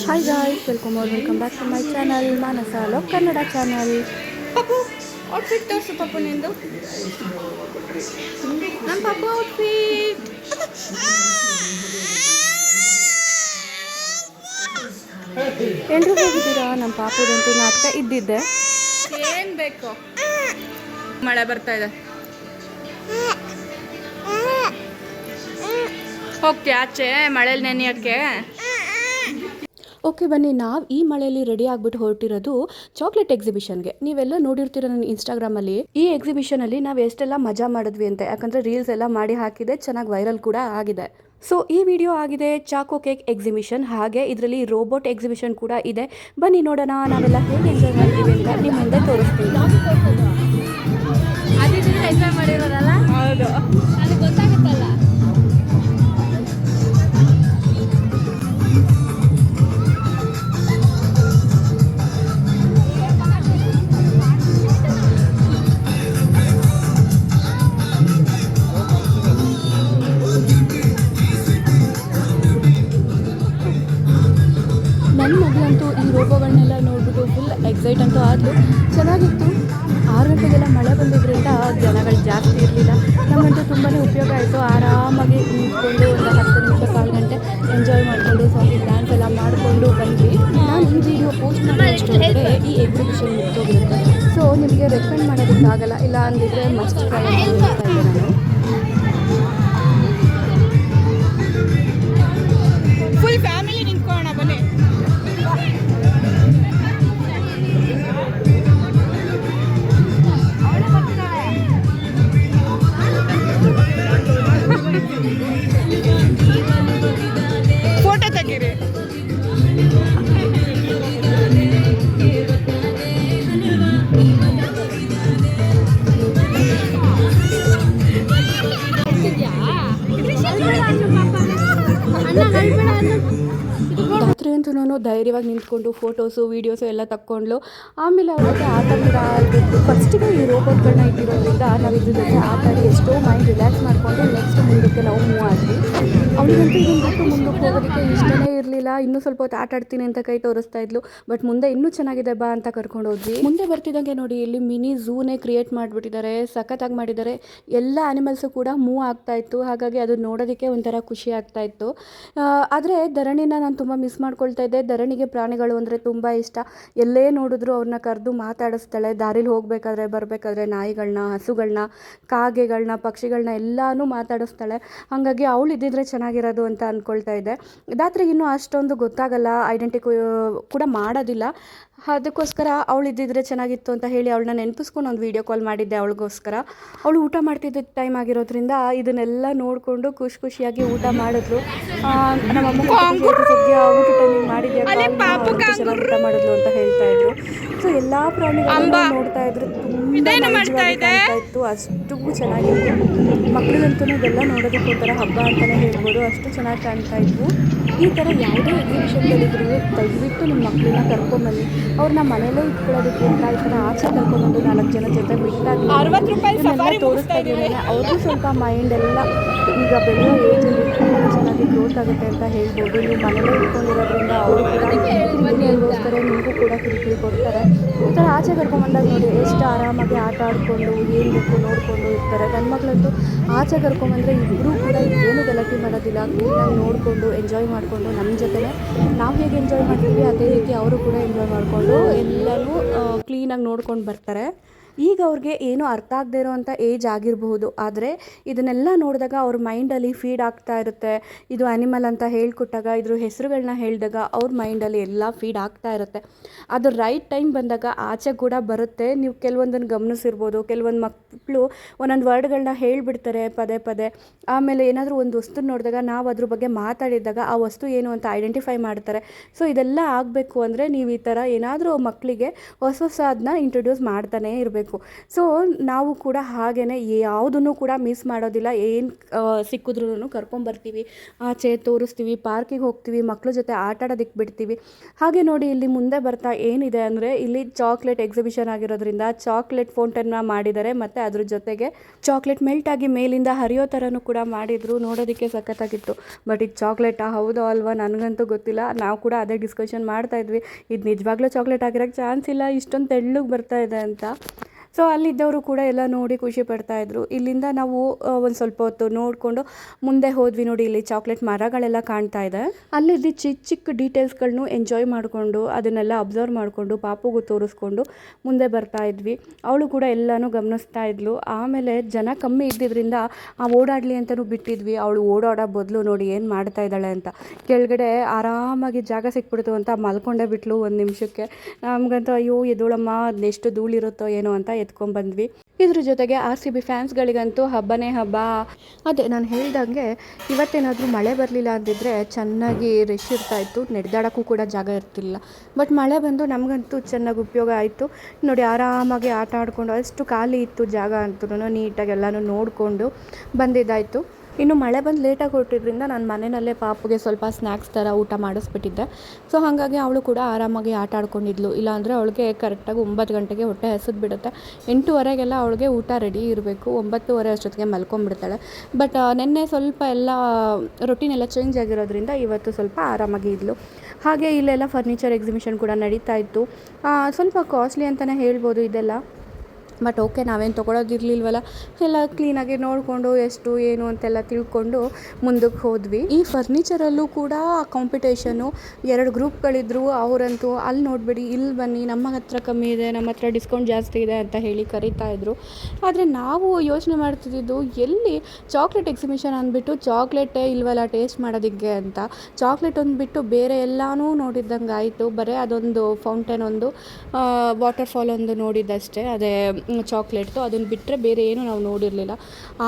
Hi guys, welcome back to my channel Manasa Lok Kannada channel. Pappu outfit ತೋರಿಸು. ಪಪ್ಪು ನಿಂದು ನಮ್ಮ ಪಪ್ಪು ಔಟ್ಫಿಟ್. ಎಲ್ಲರೂ ಹೋಗಿದ್ದೀರಾ? ನಮ್ಮ ಪಾಪುದಂತೂ ನಾಟಕ ಇದ್ದಿದ್ದೆ. ಏನು ಬೇಕು? ಮಳೆ ಬರ್ತಾ ಇದೆ. ಹೋಗ್ತೀಯ ಆಚೆ ಮಳೇಲಿ ನೆನೆಯೋಕ್ಕೆ? ಓಕೆ ಬನ್ನಿ, ನಾವು ಈ ಮಳೆಯಲ್ಲಿ ರೆಡಿ ಆಗಿಬಿಟ್ಟು ಹೊರಟಿರೋದು ಚಾಕ್ಲೇಟ್ ಎಕ್ಸಿಬಿಷನ್ಗೆ. ನೀವೆಲ್ಲ ನೋಡಿರ್ತೀರ ನನ್ನ ಇನ್ಸ್ಟಾಗ್ರಾಮಲ್ಲಿ. ಈ ಎಕ್ಸಿಬಿಷನಲ್ಲಿ ನಾವು ಎಷ್ಟೆಲ್ಲ ಮಜಾ ಮಾಡಿದ್ವಿ ಅಂತ, ಯಾಕಂದರೆ ರೀಲ್ಸ್ ಎಲ್ಲ ಮಾಡಿ ಹಾಕಿದೆ, ಚೆನ್ನಾಗಿ ವೈರಲ್ ಕೂಡ ಆಗಿದೆ. ಸೊ ಈ ವಿಡಿಯೋ ಆಗಿದೆ ಚಾಕೋ ಕೇಕ್ ಎಕ್ಸಿಬಿಷನ್, ಹಾಗೆ ಇದರಲ್ಲಿ ರೋಬೋಟ್ ಎಕ್ಸಿಬಿಷನ್ ಕೂಡ ಇದೆ. ಬನ್ನಿ ನೋಡೋಣ ನಾವೆಲ್ಲ ಹೇಗೆ ಎಂಜಾಯ್ ಮಾಡಿದ್ದೀವಿ ಅಂತ ನಿಮ್ಮ ಮುಂದೆ ತೋರಿಸ್ತೀವಿ. ಎಂಜಾಯ್ ಮಾಡಿರೋದಲ್ಲ? ಹೌದು, ನನಗೆ ಗೊತ್ತಾಗುತ್ತಲ್ಲ. ನನ್ನ ಮಗಳಂತೂ ಈ ರೋಬೋಗಳನ್ನೆಲ್ಲ ನೋಡ್ಬಿಟ್ಟು ಫುಲ್ ಎಕ್ಸೈಟ್ ಅಂತೂ ಆದರೂ. ಚೆನ್ನಾಗಿತ್ತು. 6 ಗಂಟೆಗೆಲ್ಲ ಮಳೆ ಬಂದಿದ್ದರಿಂದ ಜನಗಳು ಜಾಸ್ತಿ ಇರಲಿಲ್ಲ. ನಮಗಂತೂ ತುಂಬಾ ಉಪಯೋಗ ಆಯಿತು. ಆರಾಮಾಗಿ ನಿಂತ್ಕೊಂಡು ಒಂದು 10 ನಿಮಿಷ 1/4 ಗಂಟೆ ಎಂಜಾಯ್ ಮಾಡಿಕೊಂಡು ಸಾಂಗಿಗೆ ಡ್ಯಾನ್ಸ್ ಎಲ್ಲ ಮಾಡಿಕೊಂಡು ಬಂದ್ವಿ. ನಾನು ಈ ವಿಡಿಯೋ ಪೋಸ್ಟ್ ಮಾಡೋಷ್ಟೊಳಗಡೆ ಈ ಎಕ್ಸಿಬಿಷನ್ ಮುಗಿದೋಗಿರುತ್ತೆ. ಸೊ ನಿಮಗೆ ರೆಕಮೆಂಡ್ ಮಾಡೋದಕ್ಕಾಗಲ್ಲ, ಇಲ್ಲ ಅಂದಿದ್ರೆ ಮಸ್ಟ್ ಟ್ರೈ ಅಂತ ಹೇಳ್ತಾ ಇದ್ದೆ ನಾನು. ಫುಲ್ ಫ್ಯಾಮಿಲಿ ನಿಂತ್ಕೊಳ್ಳೋಣ ಬನ್ನಿ. ಫೋಟೋ ತೆಗೀರಿ. ರಾತ್ರಿ ಅಂತೂ ನಾನು ಧೈರ್ಯವಾಗಿ ನಿಂತ್ಕೊಂಡು ಫೋಟೋಸು ವೀಡಿಯೋಸು ಎಲ್ಲ ತಕ್ಕೊಂಡ್ಲು. ಆಮೇಲೆ ಅವ್ರ ಜೊತೆ ಆಟ ಕೂಡ ಆಡಬೇಕು. ಫಸ್ಟಿಗೆ ಈ ರೋಬೋಟ್ಗಳನ್ನ ಇಟ್ಟಿರೋದ್ರಿಂದ ನಾವು ಇದ್ರ ಜೊತೆ ಆಟ ಆಡಿ ಎಷ್ಟೋ ಮೈಂಡ್ ರಿಲ್ಯಾಕ್ಸ್ ಮಾಡಿಕೊಂಡು ನೆಕ್ಸ್ಟ್ ಮುಂದಕ್ಕೆ ನಾವು ಮೂವ್ ಆದ್ವಿ. ಅವಳಿಗಂತೂ ಇದನ್ನು ಬಿಟ್ಟು ಮುಂದಕ್ಕೆ ಹೋಗೋದಕ್ಕೆ ಇಷ್ಟನೇ ಇರಲಿಲ್ಲ. ಇನ್ನೂ ಸ್ವಲ್ಪ ಹೊತ್ತು ಆಟ ಆಡ್ತೀನಿ ಅಂತ ಕೈ ತೋರಿಸ್ತಾ ಇದ್ಲು. ಬಟ್ ಮುಂದೆ ಇನ್ನೂ ಚೆನ್ನಾಗಿದೆ ಬಾ ಅಂತ ಕರ್ಕೊಂಡು ಹೋದ್ವಿ. ಮುಂದೆ ಬರ್ತಿದ್ದಂಗೆ ನೋಡಿ ಇಲ್ಲಿ ಮಿನಿ ಝೂನೇ ಕ್ರಿಯೇಟ್ ಮಾಡಿಬಿಟ್ಟಿದ್ದಾರೆ, ಸಖತ್ತಾಗಿ ಮಾಡಿದ್ದಾರೆ. ಎಲ್ಲ ಆ್ಯನಿಮಲ್ಸು ಕೂಡ ಮೂವ್ ಆಗ್ತಾ ಇತ್ತು, ಹಾಗಾಗಿ ಅದು ನೋಡೋದಕ್ಕೆ ಒಂಥರ ಖುಷಿ ಆಗ್ತಾ ಇತ್ತು. ಆದರೆ ಧರಣಿನ ನಾನು ತುಂಬ ಮಿಸ್ ಮಾಡ್ಕೊಳ್ತಾ ಇದ್ದೆ. ಧರಣಿಗೆ ಪ್ರಾಣಿಗಳು ಅಂದರೆ ತುಂಬ ಇಷ್ಟ. ಎಲ್ಲೇ ನೋಡಿದ್ರು ಅವ್ರನ್ನ ಕರೆದು ಮಾತಾಡಿಸ್ತಾಳೆ. ದಾರಿಲಿ ಹೋಗಬೇಕಾದ್ರೆ ಬರಬೇಕಾದ್ರೆ ನಾಯಿಗಳನ್ನ, ಹಸುಗಳನ್ನ, ಕಾಗೆಗಳನ್ನ, ಪಕ್ಷಿಗಳನ್ನ ಎಲ್ಲನೂ ಮಾತಾಡಿಸ್ತಾಳೆ. ಹಾಗಾಗಿ ಅವಳು ಇದ್ದಿದ್ರೆ ಚೆನ್ನಾಗಿರೋದು ಅಂತ ಅಂದ್ಕೊಳ್ತಾ ಇದ್ದೆ. ದಾತ್ರಿಗೆ ಇನ್ನೂ ಅಷ್ಟೊಂದು ಗೊತ್ತಾಗಲ್ಲ, ಐಡೆಂಟಿ ಕೂಡ ಮಾಡೋದಿಲ್ಲ. ಅದಕ್ಕೋಸ್ಕರ ಅವಳು ಇದ್ದಿದ್ರೆ ಚೆನ್ನಾಗಿತ್ತು ಅಂತ ಹೇಳಿ ಅವಳನ್ನ ನೆನಪಿಸ್ಕೊಂಡು ಒಂದು ವೀಡಿಯೋ ಕಾಲ್ ಮಾಡಿದ್ದೆ ಅವಳಿಗೋಸ್ಕರ. ಅವಳು ಊಟ ಮಾಡ್ತಿದ್ದ ಟೈಮ್ ಆಗಿರೋದ್ರಿಂದ ಇದನ್ನೆಲ್ಲ ನೋಡಿಕೊಂಡು ಖುಷಿಯಾಗಿ ಊಟ ಮಾಡಿದ್ಲು. ನಮ್ಮಮ್ಮ ಸದ್ಯ ಊಟ ಟೈಮಿಂಗ್ ಮಾಡಿದ್ಯಾ, ಚೆನ್ನಾಗಿ ಊಟ ಮಾಡಿದ್ಲು ಅಂತ ಹೇಳ್ತಾ ಇದ್ರು. ಸೊ ಎಲ್ಲ ಪ್ರಾಣಿಗಳನ್ನ ನೋಡ್ತಾ ಇದ್ರು, ತುಂಬ ಕಾಣ್ತಾ ಇತ್ತು, ಅಷ್ಟು ಚೆನ್ನಾಗಿತ್ತು. ಮಕ್ಕಳಿಗಂತೂ ಇದೆಲ್ಲ ನೋಡೋದಕ್ಕೆ ಒಂಥರ ಹಬ್ಬ ಅಂತಲೇ ಹೇಳ್ಬೋದು, ಅಷ್ಟು ಚೆನ್ನಾಗಿ ಕಾಣ್ತಾ ಇದ್ವು. ಈ ಥರ ಯಾವುದೇ ಎಕ್ಸಿಬಿಷನ್ಗಳಿದ್ರು ದಯವಿಟ್ಟು ನಿಮ್ಮ ಮಕ್ಕಳನ್ನ ಕರ್ಕೊಂಬನ್ನಿ. ಅವ್ರನ್ನ ಮನೇಲೇ ಇಟ್ಕೊಳ್ಳೋದಕ್ಕೆ ಅಂತ ಈ ಥರ ಆಚೆ ಕರ್ಕೊಂಡ್ಬಂದು 4 ಜನ ಜೊತೆ ಬಿಟ್ಟಾಗಿ ಇದನ್ನೆಲ್ಲ ತೋರಿಸ್ತಾ ಇದ್ದೀನಿ. ಅವ್ರಿಗೂ ಸ್ವಲ್ಪ ಮೈಂಡ್ ಎಲ್ಲ ಈಗ ಬೆಳೆಯೋ ಏಜಲ್ಲಿ ತುಂಬ ಚೆನ್ನಾಗಿ ಗ್ರೋತ್ ಆಗುತ್ತೆ ಅಂತ ಹೇಳ್ಬೋದು. ನೀವು ಮನೇಲೇ ಇಟ್ಕೊಂಡಿರೋದ್ರಿಂದ ಅವರು ಕೂಡ ಕಿರಿಕಿರಿಗೋಸ್ಕರ ನಿಮಗೂ ಕೂಡ ಕಿರಿಕಿರಿ ಕೊಡ್ತಾರೆ. ಈ ಥರ ಆಚೆ ಕರ್ಕೊಂಬಂದಾಗ ನೋಡಿ ಎಷ್ಟು ಆರಾಮಾಗಿ ಆಟ ಆಡಿಕೊಂಡು ಏನು ಬೇಕು ನೋಡಿಕೊಂಡು ಇರ್ತಾರೆ. ನನ್ನ ಮಗಳಂತೂ ಆಚೆ ಕರ್ಕೊಂಬಂದರೆ ಇಬ್ಬರೂ ಕೂಡ ಏನು ಗಲಾಟೆ ಮಾಡೋದಿಲ್ಲ, ಕ್ಲೀನಾಗಿ ನೋಡಿಕೊಂಡು ಎಂಜಾಯ್ ಮಾಡಿಕೊಂಡು ನಮ್ಮ ಜೊತೆ ನಾವು ಹೇಗೆ ಎಂಜಾಯ್ ಮಾಡ್ತೀವಿ ಅದೇ ರೀತಿ ಅವರು ಕೂಡ ಎಂಜಾಯ್ ಮಾಡಿಕೊಂಡು ಎಲ್ಲನೂ ಕ್ಲೀನಾಗಿ ನೋಡ್ಕೊಂಡು ಬರ್ತಾರೆ. ಈಗ ಅವ್ರಿಗೆ ಏನೂ ಅರ್ಥ ಆಗದೆ ಇರೋವಂಥ ಏಜ್ ಆಗಿರಬಹುದು, ಆದರೆ ಇದನ್ನೆಲ್ಲ ನೋಡಿದಾಗ ಅವ್ರ ಮೈಂಡಲ್ಲಿ ಫೀಡ್ ಆಗ್ತಾ ಇರುತ್ತೆ. ಇದು ಆ್ಯನಿಮಲ್ ಅಂತ ಹೇಳ್ಕೊಟ್ಟಾಗ, ಇದ್ರ ಹೆಸರುಗಳನ್ನ ಹೇಳಿದಾಗ ಅವ್ರ ಮೈಂಡಲ್ಲಿ ಎಲ್ಲ ಫೀಡ್ ಆಗ್ತಾ ಇರುತ್ತೆ. ಅದು ರೈಟ್ ಟೈಮ್ ಬಂದಾಗ ಆಚೆ ಕೂಡ ಬರುತ್ತೆ. ನೀವು ಕೆಲವೊಂದನ್ನು ಗಮನಿಸಿರ್ಬೋದು, ಕೆಲವೊಂದು ಮಕ್ಕಳು ಒಂದೊಂದು ವರ್ಡ್ಗಳನ್ನ ಹೇಳಿಬಿಡ್ತಾರೆ ಪದೇ. ಆಮೇಲೆ ಏನಾದರೂ ಒಂದು ವಸ್ತು ನೋಡಿದಾಗ ನಾವು ಅದ್ರ ಬಗ್ಗೆ ಮಾತಾಡಿದಾಗ ಆ ವಸ್ತು ಏನು ಅಂತ ಐಡೆಂಟಿಫೈ ಮಾಡ್ತಾರೆ. ಸೊ ಇದೆಲ್ಲ ಆಗಬೇಕು ಅಂದರೆ ನೀವು ಈ ಥರ ಏನಾದರೂ ಮಕ್ಕಳಿಗೆ ಹೊಸ ಅದನ್ನ ಇಂಟ್ರೊಡ್ಯೂಸ್ ಮಾಡ್ತಾನೇ ಇರಬೇಕು. ಇರಬೇಕು. ಸೊ ನಾವು ಕೂಡ ಹಾಗೆಯೇ ಯಾವುದನ್ನು ಕೂಡ ಮಿಸ್ ಮಾಡೋದಿಲ್ಲ. ಏನು ಸಿಕ್ಕಿದ್ರೂ ಕರ್ಕೊಂಬರ್ತೀವಿ, ಆಚೆ ತೋರಿಸ್ತೀವಿ, ಪಾರ್ಕಿಗೆ ಹೋಗ್ತೀವಿ, ಮಕ್ಕಳ ಜೊತೆ ಆಟ ಆಡೋದಕ್ಕೆ ಬಿಡ್ತೀವಿ. ಹಾಗೆ ನೋಡಿ ಇಲ್ಲಿ ಮುಂದೆ ಬರ್ತಾ ಏನಿದೆ ಅಂದರೆ ಇಲ್ಲಿ ಚಾಕ್ಲೇಟ್ ಎಕ್ಸಿಬಿಷನ್ ಆಗಿರೋದ್ರಿಂದ ಚಾಕ್ಲೇಟ್ ಫೌಂಟನ್ನ ಮಾಡಿದ್ದಾರೆ ಮತ್ತು ಅದ್ರ ಜೊತೆಗೆ ಚಾಕ್ಲೇಟ್ ಮೆಲ್ಟ್ ಆಗಿ ಮೇಲಿಂದ ಹರಿಯೋ ಥರನೂ ಕೂಡ ಮಾಡಿದರು. ನೋಡೋದಕ್ಕೆ ಸಖತ್ತಾಗಿತ್ತು. ಬಟ್ ಇದು ಚಾಕ್ಲೇಟಾ ಹೌದೋ ಅಲ್ವಾ ನನಗಂತೂ ಗೊತ್ತಿಲ್ಲ. ನಾವು ಕೂಡ ಅದೇ ಡಿಸ್ಕಷನ್ ಮಾಡ್ತಾಯಿದ್ವಿ, ಇದು ನಿಜವಾಗ್ಲೂ ಚಾಕ್ಲೇಟ್ ಆಗಿರೋಕ್ಕೆ ಚಾನ್ಸ್ ಇಲ್ಲ, ಇಷ್ಟೊಂದು ತೆಳ್ಳಗೆ ಬರ್ತಾ ಇದೆ ಅಂತ. ಸೊ ಅಲ್ಲಿದ್ದವರು ಕೂಡ ಎಲ್ಲ ನೋಡಿ ಖುಷಿ ಪಡ್ತಾಯಿದ್ರು. ಇಲ್ಲಿಂದ ನಾವು ಒಂದು ಸ್ವಲ್ಪ ಹೊತ್ತು ನೋಡಿಕೊಂಡು ಮುಂದೆ ಹೋದ್ವಿ. ನೋಡಿ ಇಲ್ಲಿ ಚಾಕ್ಲೇಟ್ ಮರಗಳೆಲ್ಲ ಕಾಣ್ತಾ ಇದೆ. ಅಲ್ಲಿದ್ದು ಚಿಕ್ಕ ಚಿಕ್ಕ ಡೀಟೇಲ್ಸ್ಗಳನ್ನೂ ಎಂಜಾಯ್ ಮಾಡಿಕೊಂಡು ಅದನ್ನೆಲ್ಲ ಅಬ್ಸರ್ವ್ ಮಾಡಿಕೊಂಡು ಪಾಪುಗೂ ತೋರಿಸ್ಕೊಂಡು ಮುಂದೆ ಬರ್ತಾ ಇದ್ವಿ. ಅವಳು ಕೂಡ ಎಲ್ಲನೂ ಗಮನಿಸ್ತಾ ಇದ್ಲು. ಆಮೇಲೆ ಜನ ಕಮ್ಮಿ ಇದ್ದಿದ್ದರಿಂದ ಓಡಾಡಲಿ ಅಂತಲೂ ಬಿಟ್ಟಿದ್ವಿ. ಅವಳು ಓಡಾಡೋ ಬದಲು ನೋಡಿ ಏನು ಮಾಡ್ತಾ ಇದ್ದಾಳೆ ಅಂತ. ಕೆಳಗಡೆ ಆರಾಮಾಗಿ ಜಾಗ ಸಿಕ್ಬಿಡ್ತು ಅಂತ ಮಲ್ಕೊಂಡೇ ಬಿಟ್ಲು ಒಂದು ನಿಮಿಷಕ್ಕೆ. ನಮಗಂತೂ ಅಯ್ಯೋ ಎದೋಳಮ್ಮ ಅದೆಷ್ಟು ಧೂಳಿರುತ್ತೋ ಏನೋ ಅಂತ ಎತ್ಕೊಂಡ್ಬಂದ್ವಿ. ಇದ್ರ ಜೊತೆಗೆ RCB ಫ್ಯಾನ್ಸ್ಗಳಿಗಂತೂ ಹಬ್ಬನೇ ಹಬ್ಬ. ಅದೇ ನಾನು ಹೇಳ್ದಂಗೆ ಇವತ್ತೇನಾದರೂ ಮಳೆ ಬರಲಿಲ್ಲ ಅಂದಿದ್ರೆ ಚೆನ್ನಾಗಿ ರಶ್ ಇರ್ತಾಯಿತ್ತು, ನಡೆದಾಡೋಕ್ಕೂ ಕೂಡ ಜಾಗ ಇರ್ತಿಲ್ಲ. ಬಟ್ ಮಳೆ ಬಂದು ನಮಗಂತೂ ಚೆನ್ನಾಗಿ ಉಪಯೋಗ ಆಯಿತು. ನೋಡಿ ಆರಾಮಾಗಿ ಆಟ ಆಡಿಕೊಂಡು ಅಷ್ಟು ಖಾಲಿ ಇತ್ತು ಜಾಗ ಅಂತೂ ನೀಟಾಗಿ ಎಲ್ಲನೂ ನೋಡಿಕೊಂಡು ಬಂದಿದ್ದಾಯಿತು. ಇನ್ನು ಮಳೆ ಬಂದು ಲೇಟಾಗಿ ಹೊರಟಿದ್ರಿಂದ ನಾನು ಮನೆಯಲ್ಲೇ ಪಾಪುಗೆ ಸ್ವಲ್ಪ ಸ್ನ್ಯಾಕ್ಸ್ ಥರ ಊಟ ಮಾಡಿಸ್ಬಿಟ್ಟಿದ್ದೆ. ಸೊ ಹಾಗಾಗಿ ಅವಳು ಕೂಡ ಆರಾಮಾಗಿ ಆಟ ಆಡ್ಕೊಂಡಿದ್ಲು. ಇಲ್ಲಾಂದರೆ ಅವಳಿಗೆ ಕರೆಕ್ಟಾಗಿ 9 ಗಂಟೆಗೆ ಹೊಟ್ಟೆ ಹಸಿದ್ಬಿಡುತ್ತೆ. 8:15ಗೆಲ್ಲ ಅವಳಿಗೆ ಊಟ ರೆಡಿ ಇರಬೇಕು. 9:30 ಅಷ್ಟೊತ್ತಿಗೆ ಮಲ್ಕೊಂಡ್ಬಿಡ್ತಾಳೆ. ಬಟ್ ನಿನ್ನೆ ಸ್ವಲ್ಪ ಎಲ್ಲ ರೊಟೀನ್ ಎಲ್ಲ ಚೇಂಜ್ ಆಗಿರೋದ್ರಿಂದ ಇವತ್ತು ಸ್ವಲ್ಪ ಆರಾಮಾಗಿ ಇದ್ಲು. ಹಾಗೆ ಇಲ್ಲೆಲ್ಲ ಫರ್ನಿಚರ್ ಎಕ್ಸಿಬಿಷನ್ ಕೂಡ ನಡೀತಾ ಇತ್ತು. ಸ್ವಲ್ಪ ಕಾಸ್ಟ್ಲಿ ಅಂತಲೇ ಹೇಳ್ಬೋದು ಇದೆಲ್ಲ. ಬಟ್ ಓಕೆ, ನಾವೇನು ತೊಗೊಳೋದಿರಲಿಲ್ವಲ್ಲ, ಎಲ್ಲ ಕ್ಲೀನಾಗಿ ನೋಡಿಕೊಂಡು ಎಷ್ಟು ಏನು ಅಂತೆಲ್ಲ ತಿಳ್ಕೊಂಡು ಮುಂದಕ್ಕೆ ಹೋದ್ವಿ. ಈ ಫರ್ನಿಚರಲ್ಲೂ ಕೂಡ ಕಾಂಪಿಟೇಷನು, 2 ಗ್ರೂಪ್ಗಳಿದ್ರು. ಅವರಂತೂ ಅಲ್ಲಿ ನೋಡಿಬಿಡಿ, ಇಲ್ಲಿ ಬನ್ನಿ, ನಮ್ಮ ಹತ್ರ ಕಮ್ಮಿ ಇದೆ, ನಮ್ಮ ಹತ್ರ ಡಿಸ್ಕೌಂಟ್ ಜಾಸ್ತಿ ಇದೆ ಅಂತ ಹೇಳಿ ಕರೀತಾಯಿದ್ರು. ಆದರೆ ನಾವು ಯೋಚನೆ ಮಾಡ್ತಿದ್ದು ಎಲ್ಲಿ ಚಾಕ್ಲೇಟ್ ಎಕ್ಸಿಬಿಷನ್ ಅಂದ್ಬಿಟ್ಟು ಚಾಕ್ಲೇಟೇ ಇಲ್ವಲ್ಲ ಟೇಸ್ಟ್ ಮಾಡೋದಕ್ಕೆ ಅಂತ. ಚಾಕ್ಲೇಟ್ ಒಂದು ಬಿಟ್ಟು ಬೇರೆ ಎಲ್ಲನೂ ನೋಡಿದ್ದಂಗೆ ಆಯಿತು. ಬರೀ ಅದೊಂದು ಫೌಂಟೇನ್ ಒಂದು ವಾಟರ್ಫಾಲ್ ಒಂದು ನೋಡಿದ್ದಷ್ಟೇ, ಅದೇ ಚಾಕ್ಲೇಟ್ದು. ಅದನ್ನು ಬಿಟ್ಟರೆ ಬೇರೆ ಏನು ನಾವು ನೋಡಿರಲಿಲ್ಲ.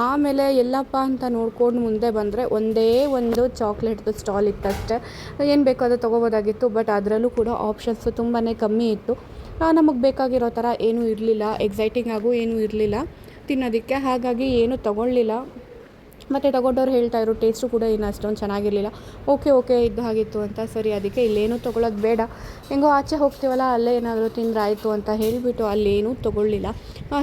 ಆಮೇಲೆ ಎಲ್ಲಪ್ಪ ಅಂತ ನೋಡ್ಕೊಂಡು ಮುಂದೆ ಬಂದರೆ ಒಂದೇ ಒಂದು ಚಾಕ್ಲೇಟ್ದು ಸ್ಟಾಲ್ ಇತ್ತಷ್ಟೇ. ಏನು ಬೇಕೋ ಅದು ತೊಗೋಬೋದಾಗಿತ್ತು. ಬಟ್ ಅದರಲ್ಲೂ ಕೂಡ ಆಪ್ಷನ್ಸು ತುಂಬಾ ಕಮ್ಮಿ ಇತ್ತು. ನಮಗೆ ಬೇಕಾಗಿರೋ ಥರ ಏನೂ ಇರಲಿಲ್ಲ, ಎಕ್ಸೈಟಿಂಗ್ ಆಗು ಏನೂ ಇರಲಿಲ್ಲ ತಿನ್ನೋದಕ್ಕೆ. ಹಾಗಾಗಿ ಏನೂ ತೊಗೊಳ್ಳಿಲ್ಲ. ಮತ್ತು ತೊಗೊಂಡವ್ರು ಹೇಳ್ತಾಯಿದ್ರು ಟೇಸ್ಟು ಕೂಡ ಏನು ಅಷ್ಟೊಂದು ಚೆನ್ನಾಗಿರಲಿಲ್ಲ. ಓಕೆ ಇದ್ದು ಹಾಗಿತ್ತು ಅಂತ. ಸರಿ, ಅದಕ್ಕೆ ಇಲ್ಲೇನೂ ತೊಗೊಳ್ಳೋದು ಬೇಡ, ಹೆಂಗೋ ಆಚೆ ಹೋಗ್ತೀವಲ್ಲ ಅಲ್ಲೇ ಏನಾದರೂ ತಿಂದ್ರಾಯಿತು ಅಂತ ಹೇಳಿಬಿಟ್ಟು ಅಲ್ಲೇನೂ ತೊಗೊಳ್ಳಿಲ್ಲ.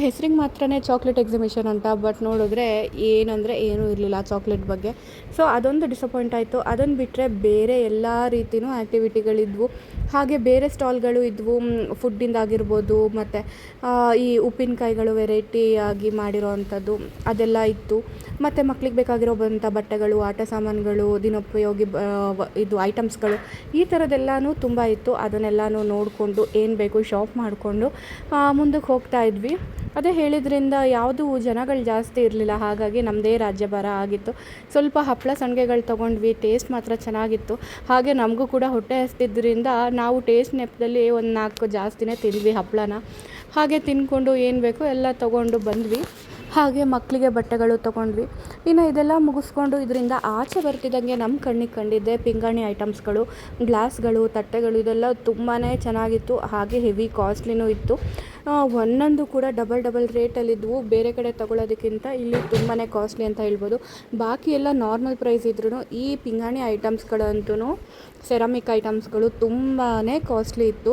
ಹೆಸ್ರಿಗೆ ಮಾತ್ರನೇ ಚಾಕ್ಲೇಟ್ ಎಕ್ಸಿಬಿಷನ್ ಅಂತ. ಬಟ್ ನೋಡಿದ್ರೆ ಏನಂದರೆ ಏನೂ ಇರಲಿಲ್ಲ ಚಾಕ್ಲೇಟ್ ಬಗ್ಗೆ. ಸೊ ಅದೊಂದು ಡಿಸಪಾಯಿಂಟ್ ಆಯಿತು. ಅದನ್ನು ಬಿಟ್ಟರೆ ಬೇರೆ ಎಲ್ಲ ರೀತಿಯೂ ಆ್ಯಕ್ಟಿವಿಟಿಗಳಿದ್ವು. ಹಾಗೆ ಬೇರೆ ಸ್ಟಾಲ್ಗಳು ಇದ್ವು, ಫುಡ್ಡಿಂದಾಗಿರ್ಬೋದು, ಮತ್ತು ಈ ಉಪ್ಪಿನಕಾಯಿಗಳು ವೆರೈಟಿಯಾಗಿ ಮಾಡಿರೋ ಅಂಥದ್ದು ಅದೆಲ್ಲ ಇತ್ತು. ಮತ್ತು ಮಕ್ಳಿಗೆ ಬೇಕಾಗಿರೋ ಬಟ್ಟೆಗಳು, ಆಟ ಸಾಮಾನುಗಳು, ದಿನೋಪಯೋಗಿ ಇದು ಐಟಮ್ಸ್ಗಳು, ಈ ಥರದ್ದೆಲ್ಲನೂ ತುಂಬ ಇತ್ತು. ಅದನ್ನೆಲ್ಲನೂ ನೋಡಿಕೊಂಡು ಏನು ಬೇಕು ಶಾಪ್ ಮಾಡಿಕೊಂಡು ಮುಂದಕ್ಕೆ ಹೋಗ್ತಾ ಇದ್ವಿ. ಅದೇ ಹೇಳಿದ್ರಿಂದ ಯಾವುದೂ ಜನಗಳು ಜಾಸ್ತಿ ಇರಲಿಲ್ಲ. ಹಾಗಾಗಿ ನಮ್ಮದೇ ರಾಜ್ಯಭಾರ ಆಗಿತ್ತು. ಸ್ವಲ್ಪ ಹಪ್ಪಳ ಸಂಡಿಗೆಗಳು ತೊಗೊಂಡ್ವಿ. ಟೇಸ್ಟ್ ಮಾತ್ರ ಚೆನ್ನಾಗಿತ್ತು. ಹಾಗೆ ನಮಗೂ ಕೂಡ ಹೊಟ್ಟೆ ಹಸ್ದಿದ್ದರಿಂದ ನಾವು ಟೇಸ್ಟ್ ನೆಪದಲ್ಲಿ ಒಂದು 4 ಜಾಸ್ತಿನೇ ತಿಂದ್ವಿ ಹಪ್ಪಳನ. ಹಾಗೆ ತಿಂದ್ಕೊಂಡು ಏನು ಬೇಕೋ ಎಲ್ಲ ತೊಗೊಂಡು ಬಂದ್ವಿ. ಹಾಗೆ ಮಕ್ಕಳಿಗೆ ಬಟ್ಟೆಗಳು ತೊಗೊಂಡ್ವಿ. ಇನ್ನು ಇದೆಲ್ಲ ಮುಗಿಸ್ಕೊಂಡು ಇದರಿಂದ ಆಚೆ ಬರ್ತಿದ್ದಂಗೆ ನಮ್ಮ ಕಣ್ಣಿಗೆ ಕಂಡಿದ್ದೆ ಪಿಂಗಾಣಿ ಐಟಮ್ಸ್ಗಳು, ಗ್ಲಾಸ್ಗಳು, ತಟ್ಟೆಗಳು, ಇದೆಲ್ಲ ತುಂಬಾ ಚೆನ್ನಾಗಿತ್ತು. ಹಾಗೆ ಹೆವಿ ಕಾಸ್ಟ್ಲಿನೂ ಇತ್ತು. ಒಂದೊಂದು ಕೂಡ ಡಬಲ್ ರೇಟಲ್ಲಿದ್ದವು. ಬೇರೆ ಕಡೆ ತೊಗೊಳೋದಕ್ಕಿಂತ ಇಲ್ಲಿ ತುಂಬಾ ಕಾಸ್ಟ್ಲಿ ಅಂತ ಹೇಳ್ಬೋದು. ಬಾಕಿ ಎಲ್ಲ ನಾರ್ಮಲ್ ಪ್ರೈಸ್ ಇದ್ರೂ ಈ ಪಿಂಗಾಣಿ ಐಟಮ್ಸ್ಗಳಂತೂ, ಸೆರಾಮಿಕ್ ಐಟಮ್ಸ್ಗಳು ತುಂಬಾ ಕಾಸ್ಟ್ಲಿ ಇತ್ತು.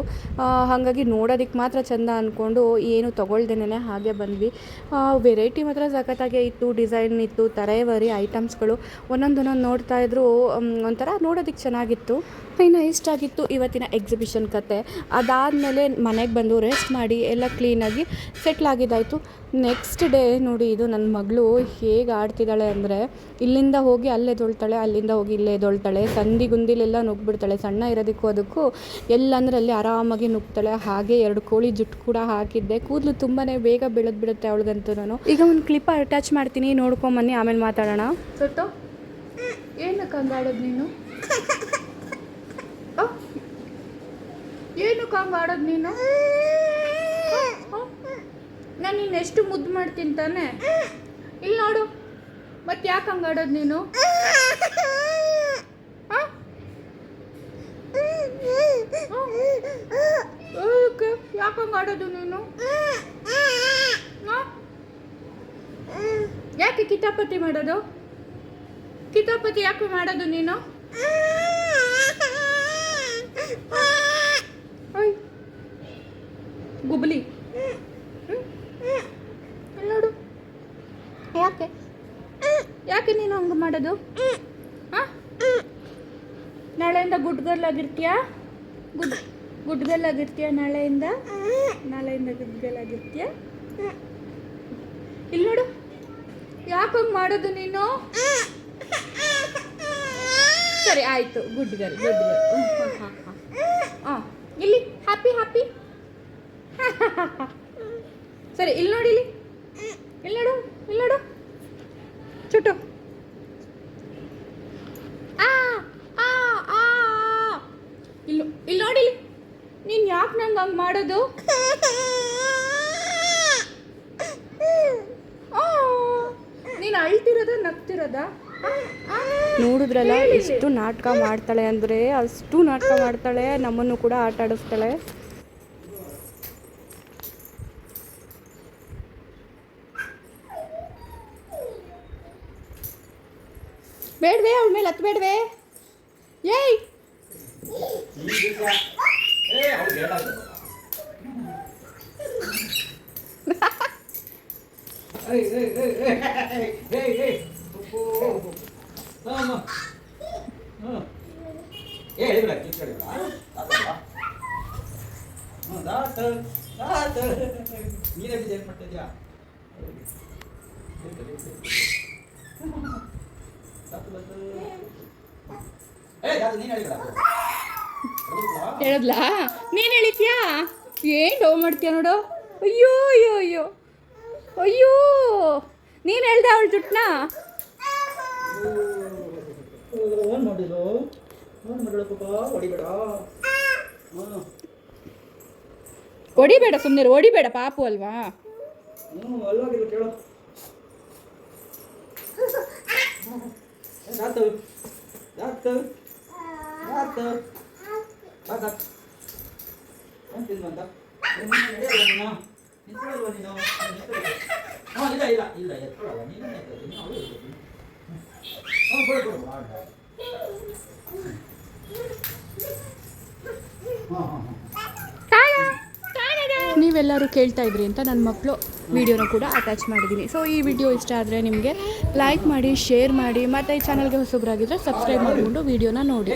ಹಾಗಾಗಿ ನೋಡೋದಕ್ಕೆ ಮಾತ್ರ ಚೆಂದ ಅಂದ್ಕೊಂಡು ಏನು ತೊಗೊಳ್ದೇನೆ ಹಾಗೆ ಬಂದ್ವಿ. ವೆರೈಟಿ ಮಾತ್ರ ಸಖತ್ತಾಗೇ ಇತ್ತು, ಡಿಸೈನ್ ಇತ್ತು, ತರಹೇವಾರಿ ಐಟಮ್ಸ್ಗಳು ಒಂದೊಂದು ನೋಡ್ತಾ ಇದ್ರು ಒಂಥರ ನೋಡೋದಕ್ಕೆ ಚೆನ್ನಾಗಿತ್ತು. ಇನ್ನು ಇಷ್ಟಾಗಿತ್ತು ಇವತ್ತಿನ ಎಕ್ಸಿಬಿಷನ್ ಕತೆ. ಅದಾದಮೇಲೆ ಮನೆಗೆ ಬಂದು ರೆಸ್ಟ್ ಮಾಡಿ ಎಲ್ಲ ಕ್ಲೀನಾಗಿ ಸೆಟ್ಲಾಗಿದ್ದಾಯಿತು. ನೆಕ್ಸ್ಟ್ ಡೇ ನೋಡಿ, ಇದು ನನ್ನ ಮಗಳು ಹೇಗೆ ಆಡ್ತಿದ್ದಾಳೆ ಅಂದರೆ, ಇಲ್ಲಿಂದ ಹೋಗಿ ಅಲ್ಲೇ ಎದೊಳ್ತಾಳೆ, ಅಲ್ಲಿಂದ ಹೋಗಿ ಇಲ್ಲೇ ಎದೊಳ್ತಾಳೆ, ಸಂದಿಗುಂದಿಲೆಲ್ಲ ನುಗ್ಗಿಬಿಡ್ತಾಳೆ. ಸಣ್ಣ ಇರೋದಕ್ಕೂ ಅದಕ್ಕೂ ಎಲ್ಲಂದ್ರಲ್ಲಿ ಆರಾಮಾಗಿ ನುಗ್ತಾಳೆ. ಹಾಗೆ 2 ಕೋಳಿ ಜುಟ್ಟು ಕೂಡ ಹಾಕಿದ್ದೆ. ಕೂದಲು ತುಂಬಾ ಬೇಗ ಬಿಡುತ್ತೆ ಅವಳಿಗಂತೂ. ನಾನು ಈಗ ಒಂದು ಕ್ಲಿಪ್ ಅಟ್ಯಾಚ್ ಮಾಡ್ತೀನಿ, ನೋಡ್ಕೊಂಬನ್ನಿ, ಆಮೇಲೆ ಮಾತಾಡೋಣ. ಸೊಟ್ಟು ಏನಕ್ಕೆ ಹಂಗಾಡೋದು ನೀನು? ಏನಕ್ಕೆ ಹಂಗಾಡೋದು ನೀನು? ನಾನು ನೀನು ಎಷ್ಟು ಮುದ್ದು ಮಾಡ್ತೀನಿ ತಾನೆ? ಇಲ್ಲಿ ನೋಡು, ಮತ್ತೆ ಯಾಕೆ ಹಂಗಾಡೋದು ನೀನು? ಯಾಕಂಗೆ ಆಡೋದು ನೀನು? ಯಾಕೆ ಕಿತಾಪತಿ ಮಾಡೋದು? ಕಿತಾಪತಿ ಯಾಕೆ ಮಾಡೋದು ನೀನು? ಓಯ್ ಗುಬಲಿ ನೋಡು, ಯಾಕೆ ನೀನು ಹಂಗೆ ಮಾಡೋದು? ನಾಳೆಯಿಂದ ಗುಡ್ ಗರ್ಲ್ ಆಗಿರ್ತೀಯಾ? ಗುಡ್ ಗರ್ಲ್ ಆಗಿರ್ತೀಯಾ ನಾಳೆಯಿಂದ ಗುಡ್ ಗರ್ಲ್ ಆಗಿರ್ತೀಯಾ? ಇಲ್ಲಿ ನೋಡು, ಯಾಕೆ ಹಂಗೆ ಮಾಡೋದು ನೀನು? ಸರಿ ಆಯಿತು, ಗುಡ್ ಗರ್ಲ್. ಹಾಂ ಇಲ್ಲಿ ಹ್ಯಾಪಿ ಸರಿ ಇಲ್ಲಿ ನೋಡಿ, ಇಲ್ಲಿ ನೋಡು ಚುಟ್ಟು. ಇಲ್ಲಿ ನೋಡಿ, ನೀನು ಯಾಕೆ ನಂಗೆ ಹಂಗೆ ಮಾಡೋದು? ನೀನು ಅಳ್ತಿರೋದ ನಗ್ತಿರೋದ? ನೋಡಿದ್ರಲ್ಲ ಎಷ್ಟು ನಾಟಕ ಮಾಡ್ತಾಳೆ ಅಂದರೆ ಅಷ್ಟು ನಾಟಕ ಮಾಡ್ತಾಳೆ, ನಮ್ಮನ್ನು ಕೂಡ ಆಟ ಆಡಿಸ್ತಾಳೆ. ಬೇಡವೇ, ಅವಳ ಮೇಲೆ ಹತ್ಬೇಡ್ವೇ? ಏಯ್ ಹೇಳದ್ಲಾ? ನೀನು ಹೇಳಿದ್ಯಾ? ಏನು ಡೋ ಮಾಡ್ತೀಯ ನೋಡು. ಅಯ್ಯೋ ಅಯ್ಯೋ ಅಯ್ಯೋ ಅಯ್ಯೋ, ನೀನು ಹೇಳ್ದೆ ಅವಳ ಜುಟ್ಟನ್ನ? ಹೊಡಿಬೇಡ, ಸುಮ್ಮನೆ ಹೊಡಿಬೇಡ, ಪಾಪು ಅಲ್ವಾ? ನೀವೆಲ್ಲರೂ ಕೇಳ್ತಾ ಇದ್ರಿ ಅಂತ ನನ್ನ ಮಕ್ಕಳು ವಿಡಿಯೋನ ಕೂಡ ಅಟ್ಯಾಚ್ ಮಾಡಿದ್ದೀನಿ. ಸೊ ಈ ವಿಡಿಯೋ ಇಷ್ಟ ಆದರೆ ನಿಮಗೆ ಲೈಕ್ ಮಾಡಿ, ಶೇರ್ ಮಾಡಿ, ಮತ್ತು ಈ ಚಾನಲ್ಗೆ ಹೊಸಬ್ರಾಗಿದ್ದರೆ ಸಬ್ಸ್ಕ್ರೈಬ್ ಮಾಡಿಕೊಂಡು ವಿಡಿಯೋನ ನೋಡಿ.